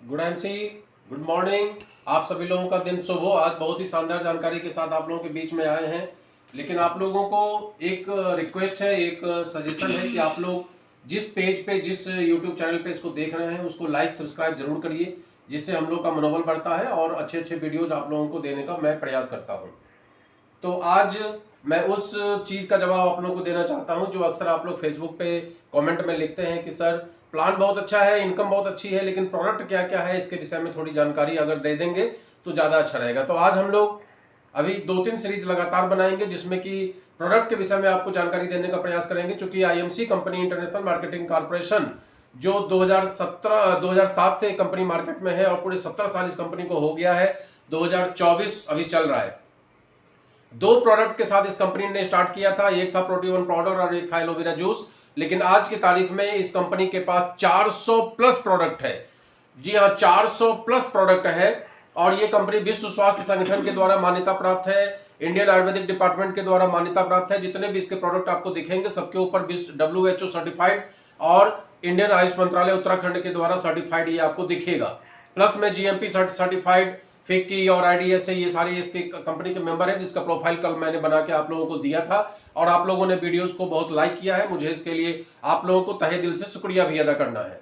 Good MC, good morning. आप सभी लोगों का दिन शुभ हो। आज बहुत ही शानदार जानकारी के साथ आप लोगों के बीच में आए हैं। लेकिन आप लोगों को एक रिक्वेस्ट है, एक सजेशन है कि आप लोग जिस पेज पे, जिस यूट्यूब चैनल पे इसको देख रहे हैं उसको लाइक सब्सक्राइब जरूर करिए, जिससे हम लोग का मनोबल बढ़ता है और अच्छे अच्छे वीडियोज आप लोगों को देने का मैं प्रयास करता हूँ। तो आज मैं उस चीज़ का जवाब आप लोगों को देना चाहता हूं जो अक्सर आप लोग फेसबुक पे कमेंट में लिखते हैं कि सर प्लान बहुत अच्छा है, इनकम बहुत अच्छी है, लेकिन प्रोडक्ट क्या क्या है, इसके विषय में थोड़ी जानकारी अगर दे देंगे तो ज़्यादा अच्छा रहेगा। तो आज हम लोग अभी 2-3 सीरीज लगातार बनाएंगे जिसमें कि प्रोडक्ट के विषय में आपको जानकारी देने का प्रयास करेंगे। चूंकि IMC company, international marketing corporation, जो 2007 से कंपनी मार्केट में है और पूरे 17 साल इस कंपनी को हो गया है। 2024 अभी चल रहा है। 2 प्रोडक्ट के साथ इस कंपनी ने स्टार्ट किया था, एक था प्रोटीवन पाउडर और एक था एलोवेरा जूस। लेकिन आज की तारीख में इस कंपनी के पास 400 प्लस प्रोडक्ट है। जी हाँ, 400 प्लस प्रोडक्ट है। और ये कंपनी विश्व स्वास्थ्य संगठन के द्वारा मान्यता प्राप्त है, इंडियन आयुर्वेदिक डिपार्टमेंट के द्वारा मान्यता प्राप्त है। जितने भी इसके प्रोडक्ट आपको दिखेंगे सबके ऊपर WHO सर्टिफाइड और इंडियन आयुष मंत्रालय उत्तराखंड के द्वारा सर्टिफाइड ये आपको दिखेगा। प्लस में GMP सर्टिफाइड, फिक्की और IDS से ये सारे इसके कंपनी के मेंबर हैं, जिसका प्रोफाइल कल मैंने बना के आप लोगों को दिया था और आप लोगों ने वीडियोस को बहुत लाइक किया है। मुझे इसके लिए आप लोगों को तहे दिल से शुक्रिया भी अदा करना है।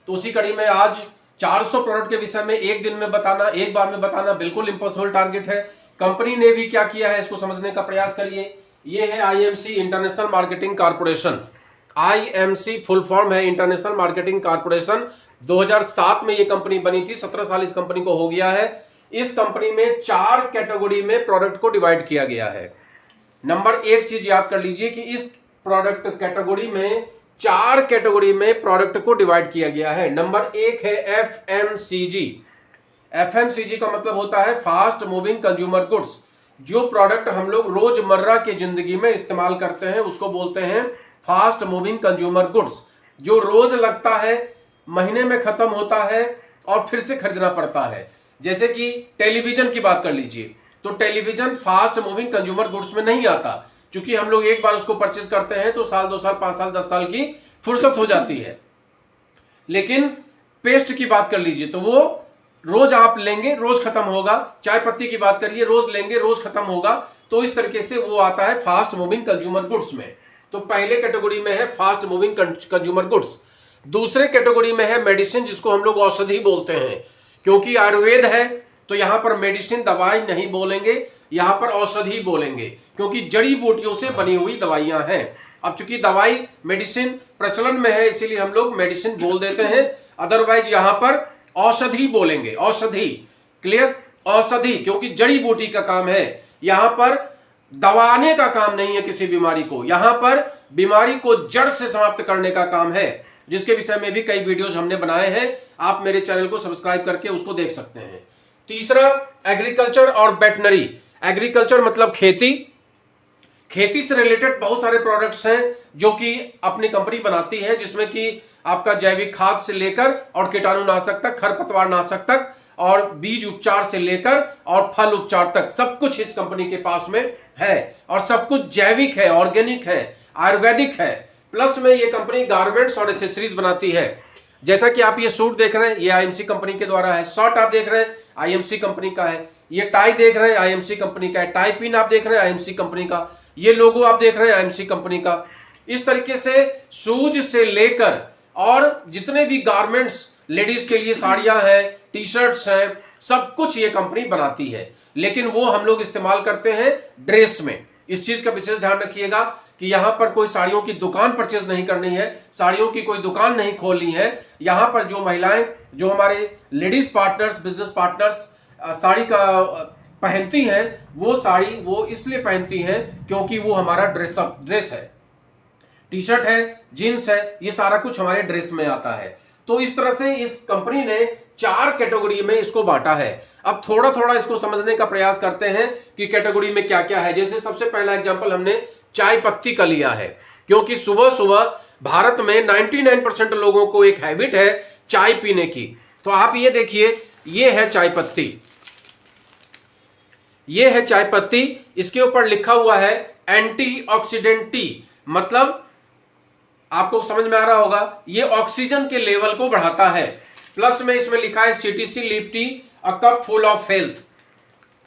तो उसी कड़ी में आज 400 प्रोडक्ट के विषय में एक दिन में बताना, एक बार में बताना बिल्कुल इम्पॉसिबल टारगेट है। कंपनी ने भी क्या किया है इसको समझने का प्रयास करिए। ये है IMC, international marketing corporation. IMC full form है इंटरनेशनल मार्केटिंग कॉर्पोरेशन। 2007 में ये कंपनी बनी थी, 17 साल इस कंपनी को हो गया है। इस कंपनी में 4 कैटेगरी में प्रोडक्ट को डिवाइड किया गया है। नंबर 1 चीज याद कर लीजिए कि इस प्रोडक्ट कैटेगरी में 4 कैटेगरी में प्रोडक्ट को डिवाइड किया गया है। नंबर 1 है FMCG। FMCG का मतलब होता है फास्ट मूविंग कंज्यूमर गुड्स। जो प्रोडक्ट हम लोग रोजमर्रा की जिंदगी में इस्तेमाल करते हैं उसको बोलते हैं फास्ट मूविंग कंज्यूमर गुड्स। जो रोज लगता है, महीने में खत्म होता है और फिर से खरीदना पड़ता है। जैसे कि टेलीविजन की बात कर लीजिए, तो television fast moving consumer goods में नहीं आता, क्योंकि हम लोग एक बार उसको परचेज करते हैं तो साल, 2 साल, 5 साल, 10 साल की फुर्सत हो जाती है। लेकिन पेस्ट की बात कर लीजिए तो वो रोज आप लेंगे, रोज खत्म होगा। चाय पत्ती की बात करिए, रोज लेंगे, रोज खत्म होगा। तो इस तरीके से वो आता है फास्ट मूविंग कंज्यूमर गुड्स में। तो पहले कैटेगरी में है फास्ट मूविंग कंज्यूमर गुड्स। दूसरे कैटेगरी में है मेडिसिन, जिसको हम लोग औषधि बोलते हैं। क्योंकि आयुर्वेद है तो यहां पर मेडिसिन, दवाई नहीं बोलेंगे, यहां पर औषधि बोलेंगे, क्योंकि जड़ी बूटियों से बनी हुई दवाइयां हैं। अब चूंकि दवाई, मेडिसिन प्रचलन में है इसीलिए हम लोग मेडिसिन बोल देते हैं, अदरवाइज यहां पर औषधि बोलेंगे। औषधि, क्लियर? औषधि, क्योंकि जड़ी बूटी का काम है। यहां पर दबाने का काम नहीं है किसी बीमारी को, यहां पर बीमारी को जड़ से समाप्त करने का काम है, जिसके विषय में भी कई वीडियोस हमने बनाए हैं। आप मेरे चैनल को सब्सक्राइब करके उसको देख सकते हैं। तीसरा, एग्रीकल्चर और वेटनरी। एग्रीकल्चर मतलब खेती। खेती से रिलेटेड बहुत सारे प्रोडक्ट्स हैं जो कि अपनी कंपनी बनाती है, जिसमें कि आपका जैविक खाद से लेकर और कीटाणुनाशक तक, खरपतवार नाशक तक, और बीज उपचार से लेकर और फल उपचार तक सब कुछ इस कंपनी के पास में है। और सब कुछ जैविक है, ऑर्गेनिक है, आयुर्वेदिक है। प्लस में ये कंपनी गारमेंट्स और एसेसरीज बनाती है। जैसा कि आप ये सूट देख रहे हैं, ये IMC कंपनी के द्वारा है। शर्ट आप देख रहे हैं, IMC कंपनी का है। ये टाई देख रहे हैं, IMC कंपनी का है। टाई पिन आप देख रहे हैं, IMC कंपनी का। ये लोगो आप देख रहे हैं, IMC कंपनी का। इस तरीके से शूज से लेकर और जितने भी गारमेंट्स, लेडीज के लिए साड़ियां हैं, टी शर्ट्स हैं, सब कुछ ये कंपनी बनाती है। लेकिन वो हम लोग इस्तेमाल करते हैं ड्रेस में। इस चीज का विशेष ध्यान रखिएगा कि यहां पर कोई साड़ियों की दुकान परचेज नहीं करनी है, साड़ियों की कोई दुकान नहीं खोलनी है। यहां पर जो महिलाएं, जो हमारे ladies partners, business partners sari का पहनती हैं, वो साड़ी वो इसलिए पहनती हैं क्योंकि वो हमारा ड्रेस है। टी शर्ट है, जीन्स है, ये सारा कुछ हमारे ड्रेस में आता है। तो इस तरह से इस कंपनी ने 4 कैटेगरी में इसको बांटा है। अब थोड़ा थोड़ा इसको समझने का प्रयास करते हैं कि कैटेगरी में क्या क्या है। जैसे सबसे पहला एग्जांपल हमने चाय पत्ती का लिया है, क्योंकि सुबह सुबह भारत में 99% लोगों को एक हैबिट है चाय पीने की। तो आप ये देखिए, ये है चाय पत्ती, ये है चाय पत्ती। इसके ऊपर लिखा हुआ है एंटीऑक्सीडेंट टी, मतलब आपको समझ में आ रहा होगा, ये ऑक्सीजन के लेवल को बढ़ाता है। प्लस में इसमें लिखा है CTC leaf tea a cup full of health.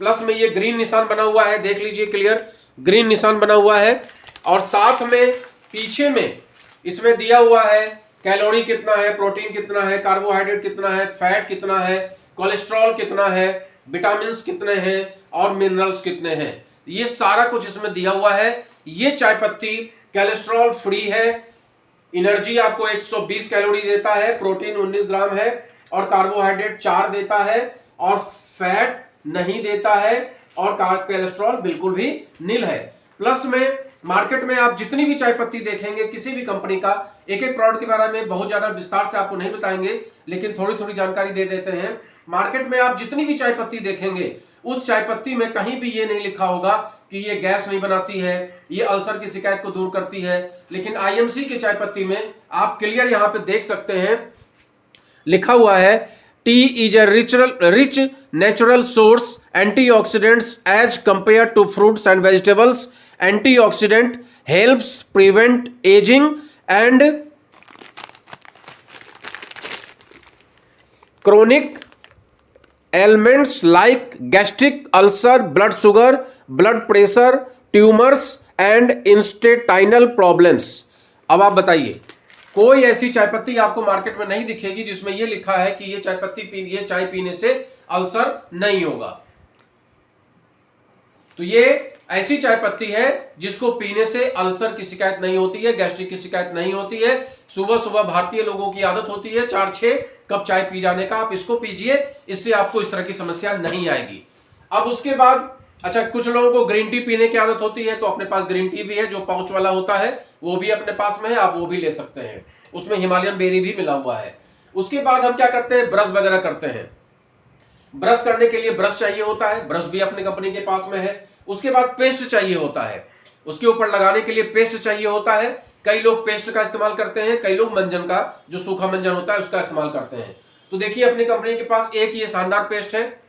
Plus में ये ग्रीन निशान बना हुआ है, देख लीजिए क्लियर, ग्रीन निशान बना हुआ है। और साथ में पीछे में इसमें दिया हुआ है कैलोरी कितना है, प्रोटीन कितना है, कार्बोहाइड्रेट कितना है, फैट कितना है, कोलेस्ट्रॉल कितना है, विटामिन कितने हैं और मिनरल्स कितने हैं, ये सारा कुछ इसमें दिया हुआ है। ये चाय पत्ती कोलेस्ट्रॉल फ्री है, एनर्जी आपको 120 कैलोरी देता है, प्रोटीन 19 ग्राम है और कार्बोहाइड्रेट 4 देता है और फैट नहीं देता है और कोलेस्ट्रॉल बिल्कुल भी नील है। प्लस में मार्केट में आप जितनी भी चाय पत्ती देखेंगे किसी भी कंपनी का, एक एक प्रोडक्ट के बारे में बहुत ज्यादा विस्तार से आपको नहीं बताएंगे, लेकिन थोड़ी थोड़ी जानकारी दे देते हैं। मार्केट में आप जितनी भी चाय पत्ती देखेंगे उस चाय पत्ती में कहीं भी ये नहीं लिखा होगा कि ये गैस नहीं बनाती है, ये अल्सर की शिकायत को दूर करती है। लेकिन IMC की चाय पत्ती में आप क्लियर यहां पे देख सकते हैं, लिखा हुआ है tea is a rich natural source antioxidants as compare to fruits and vegetables. Antioxidant helps prevent aging and chronic ailments like gastric ulcer, blood sugar, blood pressure, tumors and intestinal problems। अब आप बताइए, कोई ऐसी चाय पत्ती आपको market में नहीं दिखेगी जिसमें यह लिखा है कि ये चाय पीने से अल्सर नहीं होगा। तो ये ऐसी चाय पत्ती है जिसको पीने से अल्सर की शिकायत नहीं होती है, गैस्ट्रिक की शिकायत नहीं होती है। सुबह सुबह भारतीय लोगों की आदत होती है 4-6 कप चाय पी जाने का, आप इसको पीजिए, इससे आपको इस तरह की समस्या नहीं आएगी। अब उसके बाद अच्छा, कुछ लोगों को ग्रीन टी पीने की आदत होती है, तो अपने पास ग्रीन टी भी है जो पाउच वाला होता है, वो भी अपने पास में है, आप वो भी ले सकते हैं, उसमें हिमालयन बेरी भी मिला हुआ है। उसके बाद हम क्या करते हैं, ब्रश वगैरह करते हैं। ब्रश करने के लिए ब्रश चाहिए होता है, ब्रश भी अपनी कंपनी के पास में है। उसके बाद पेस्ट चाहिए होता है, उसके ऊपर लगाने के लिए पेस्ट चाहिए होता है। कई लोग पेस्ट का इस्तेमाल करते हैं, कई लोग मंजन का, जो सूखा मंजन होता है उसका इस्तेमाल करते हैं। तो देखिए अपनी कंपनी के पास एक ये शानदार पेस्ट है,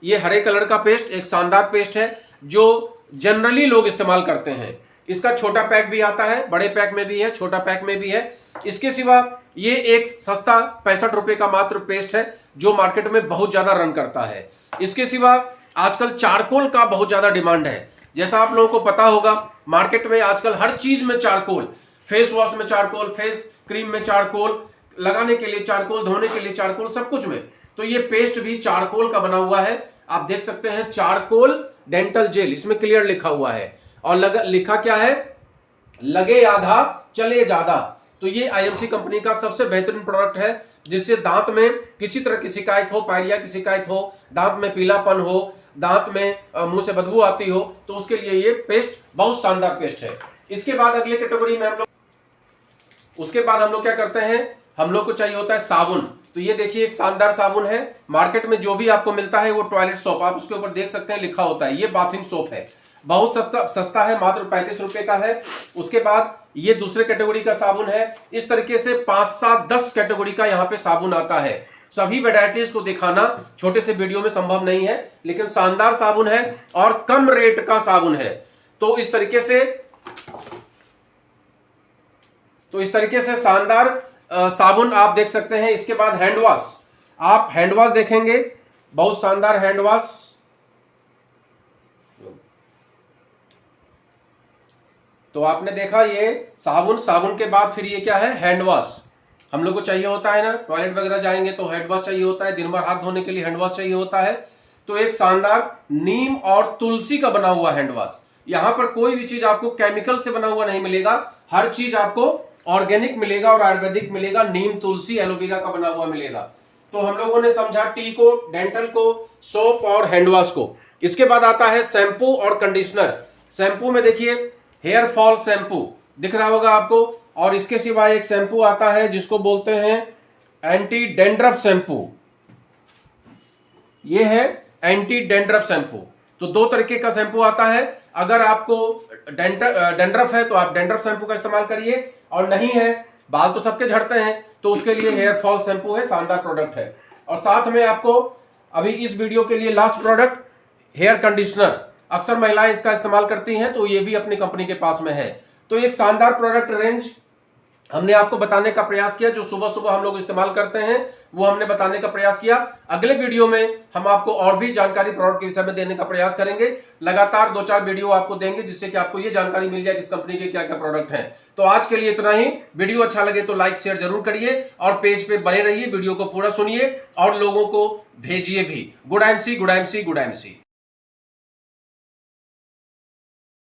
ये हरे कलर का पेस्ट एक शानदार पेस्ट है जो जनरली लोग इस्तेमाल करते हैं। इसका छोटा पैक भी आता है, बड़े पैक में भी है, छोटा पैक में भी है। इसके सिवा ये एक सस्ता 65 रुपए का मात्र पेस्ट है जो मार्केट में बहुत ज्यादा रन करता है। इसके सिवा आजकल चारकोल का बहुत ज्यादा डिमांड है। जैसा आप लोगों को पता होगा, मार्केट में आजकल हर चीज में चारकोल, फेस वॉश में चारकोल, फेस क्रीम में चारकोल, लगाने के लिए चारकोल, धोने के लिए चारकोल, सब कुछ में। तो ये पेस्ट भी चारकोल का बना हुआ है, आप देख सकते हैं, चारकोल डेंटल जेल, इसमें क्लियर लिखा हुआ है। और लिखा क्या है, लगे आधा चले ज्यादा। तो ये IMC कंपनी का सबसे बेहतरीन प्रोडक्ट है, जिससे दांत में किसी तरह की शिकायत हो, पायरिया की शिकायत हो, दांत में पीलापन हो, दांत में मुंह से बदबू आती हो, तो उसके लिए ये पेस्ट बहुत शानदार पेस्ट है। इसके बाद अगले कैटेगरी में हम लोग क्या करते हैं, हम लोग को चाहिए होता है साबुन। तो ये देखिए एक शानदार साबुन है, मार्केट में जो भी आपको मिलता है वो टॉयलेट सोप, आप उसके ऊपर देख सकते हैं लिखा होता है, ये बाथिंग सोप है, बहुत सस्ता है, मात्र 35 रुपए का है। उसके बाद ये दूसरे कैटेगरी का साबुन है। इस तरीके से 5-7-10 कैटेगरी का यहाँ पे साबुन आता है। सभी वेराइटीज को दिखाना छोटे से वीडियो में संभव नहीं है, लेकिन शानदार साबुन है और कम रेट का साबुन है। तो इस तरीके से शानदार साबुन आप देख सकते हैं। इसके बाद हैंड वॉश, आप हैंड वॉश देखेंगे, बहुत शानदार हैंड वॉश। तो आपने देखा ये साबुन के बाद फिर ये क्या है, हैंड वॉश। हम लोग को चाहिए होता है ना, टॉयलेट वगैरह जाएंगे तो हैंड वॉश चाहिए होता है, दिन भर हाथ धोने के लिए हैंड वॉश चाहिए होता है। तो एक शानदार नीम और तुलसी का बना हुआ हैंड वॉश। यहां पर कोई भी चीज आपको केमिकल से बना हुआ नहीं मिलेगा, हर चीज आपको ऑर्गेनिक मिलेगा और आयुर्वेदिक मिलेगा, नीम, तुलसी, एलोवेरा का बना हुआ मिलेगा। तो हम लोगों ने समझा टी को, डेंटल को, सोप और हैंड वॉश को। इसके बाद आता है शैम्पू और कंडीशनर। शैम्पू में देखिए हेयर फॉल शैम्पू दिख रहा होगा आपको, और इसके सिवा एक शैम्पू आता है जिसको बोलते हैं एंटी डेंड्रफ शैम्पू। ये है एंटी डेंड्रफ शैम्पू। तो दो तरीके का शैम्पू आता है, अगर आपको डेंड्रफ है तो आप डेंड्रफ शैम्पू का इस्तेमाल करिए, और नहीं है, बाल तो सबके झड़ते हैं, तो उसके लिए हेयर फॉल शैम्पू है, शानदार प्रोडक्ट है। और साथ में आपको अभी इस वीडियो के लिए लास्ट प्रोडक्ट हेयर कंडीशनर, अक्सर महिलाएं इसका इस्तेमाल करती हैं, तो ये भी अपनी कंपनी के पास में है। तो एक शानदार प्रोडक्ट रेंज हमने आपको बताने का प्रयास किया जो सुबह सुबह हम लोग इस्तेमाल करते हैं, वो हमने बताने का प्रयास किया। अगले वीडियो में हम आपको और भी जानकारी प्रोडक्ट के विषय में देने का प्रयास करेंगे। लगातार 2-4 वीडियो आपको देंगे जिससे कि आपको ये जानकारी मिल जाए कि इस कंपनी के क्या क्या प्रोडक्ट हैं। तो आज के लिए इतना ही। वीडियो अच्छा लगे तो लाइक शेयर जरूर करिए और पेज पे बने रहिए, वीडियो को पूरा सुनिए और लोगों को भेजिए भी। Good MC, good MC, good MC.